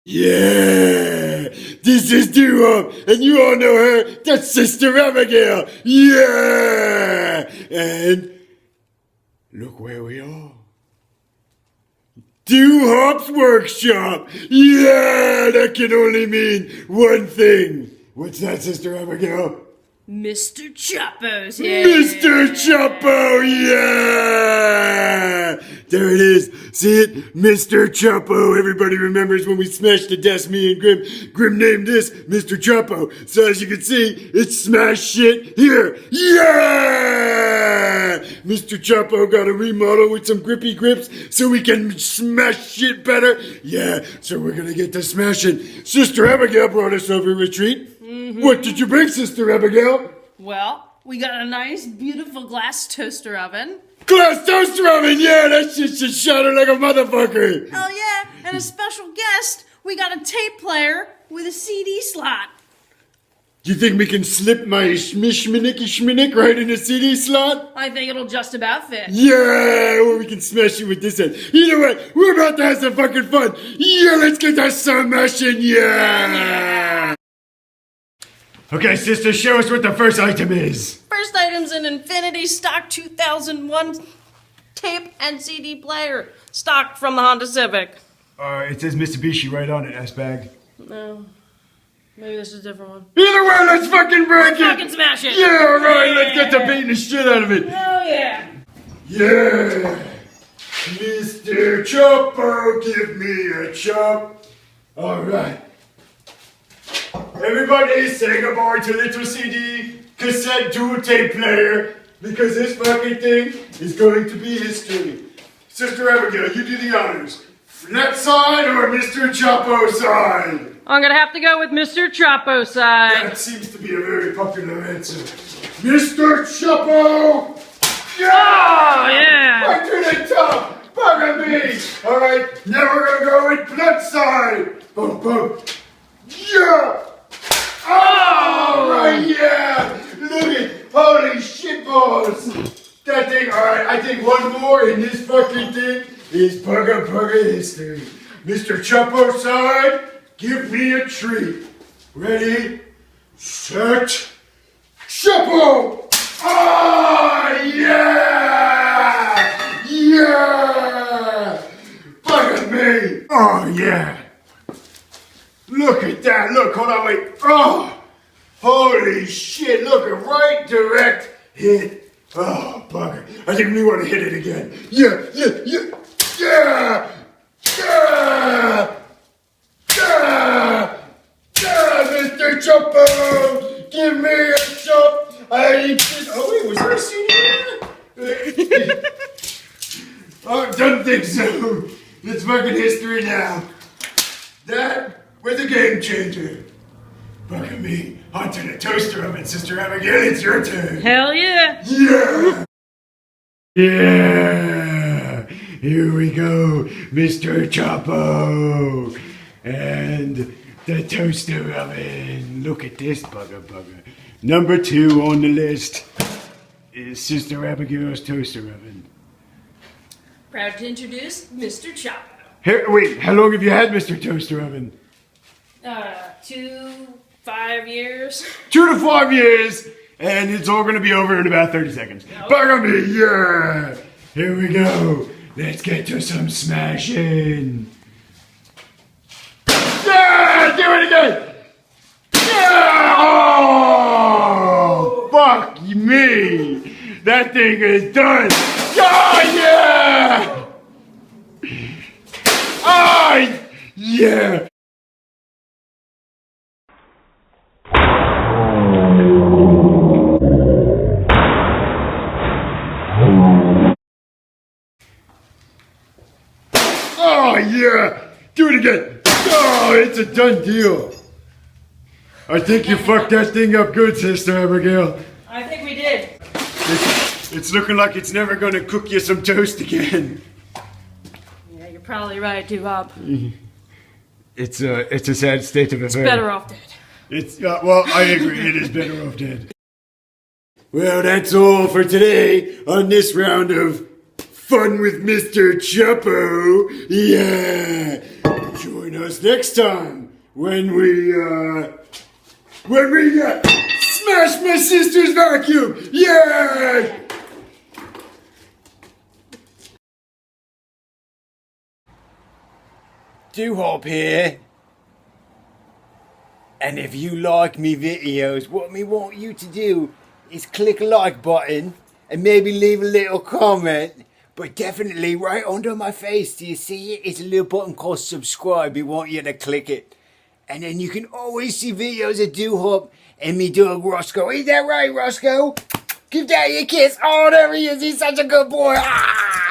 Yeah! This is Duhop, and you all know her. That's Sister Abigail. Yeah! And look where we are. Duhop's workshop. Yeah! That can only mean one thing. What's that, Sister Abigail? Mr. Chopo's here. Mr. Chopo, yeah! There it is. See it? Mr. Chopo. Everybody remembers when we smashed the desk, me and Grim. Grim named this Mr. Chopo. So as you can see, it's smash shit here. Yeah! Mr. Chopo got a remodel with some grippy grips so we can smash shit better. Yeah, so we're gonna get to smashing. Sister Abigail brought us over a treat. What did you bring, Sister Abigail? Well, we got a nice, beautiful glass toaster oven. Glass toaster oven, yeah, that shit should shatter like a motherfucker. Oh yeah, and a special guest, we got a tape player with a CD slot. Do you think we can slip my schmick right in the CD slot? I think it'll just about fit. Yeah, or we can smash it with this end. Either way, we're about to have some fucking fun. Yeah, let's get that smashing, yeah. Okay, sister, show us what the first item is. First item's an Infinity Stock 2001 tape and CD player, stock from the Honda Civic. It says Mitsubishi right on it, S-Bag. No, maybe this is a different one. Either way, let's fucking break it! Fucking smash it! Yeah, right, let's get to beating the shit out of it. Oh yeah! Yeah! Mr. Chopo, give me a chop. Alright. Everybody say goodbye to little CD, cassette, dual tape player, because this fucking thing is going to be history. Sister Abigail, you do the honors. Flat side or Mr. Chopo side? I'm gonna have to go with Mr. Chopo side. That seems to be a very popular answer. Mr. Chopo! Yeah! Oh, yeah! Right to the top! Bugger me! Alright, now we're gonna go with flat side! Boom, boom. Yeah! Oh, right, yeah! Look at, holy shit balls! That thing, alright, I think one more in this fucking thing is bugger history. Mr. Chopo side, give me a treat. Ready, set, Chopo! Oh, yeah! Yeah! Bugger me! Oh, yeah! Look at that, look, hold on, wait. Oh, holy shit, look, a right direct hit. Oh, bugger. I think we want to hit it again. Yeah. Mr. Chopo, give me a chop. I need this. Oh, wait, was there a CD in there? Oh, don't think so. It's fucking history now. That was a game changer. Bugger me. Onto the toaster oven, Sister Abigail. It's your turn. Hell yeah! Yeah! Yeah! Here we go, Mr. Chapo! And the toaster oven. Look at this bugger. Number 2 on the list is Sister Abigail's toaster oven. Proud to introduce Mr. Chapo. Here, wait, how long have you had Mr. Toaster Oven? 5 years. 2 to 5 years, and it's all going to be over in about 30 seconds. Nope. Bugger me, yeah! Here we go. Let's get to some smashing. Yeah! Do it again! Yeah! Oh! Fuck me! That thing is done! Oh, yeah! Oh, yeah! Oh, yeah! Do it again! Oh, it's a done deal! I think you fucked that thing up good, Sister Abigail. I think we did. It's looking like it's never gonna cook you some toast again. Yeah, you're probably right, Duhop. It's a sad state of affairs. Better off dead. Well, I agree, it is better off dead. Well, that's all for today on this round of Fun with Mr. Chapo. Yeah! Join us next time when we smash my sister's vacuum! Yeah! Duhop here. And if you like me videos, what me want you to do is click a like button and maybe leave a little comment. But definitely right under my face, do you see it? It's a little button called subscribe. We want you to click it. And then you can always see videos of Duhop and me dog Roscoe. Ain't that right, Roscoe? Give Daddy a kiss. Oh, there he is. He's such a good boy. Ah!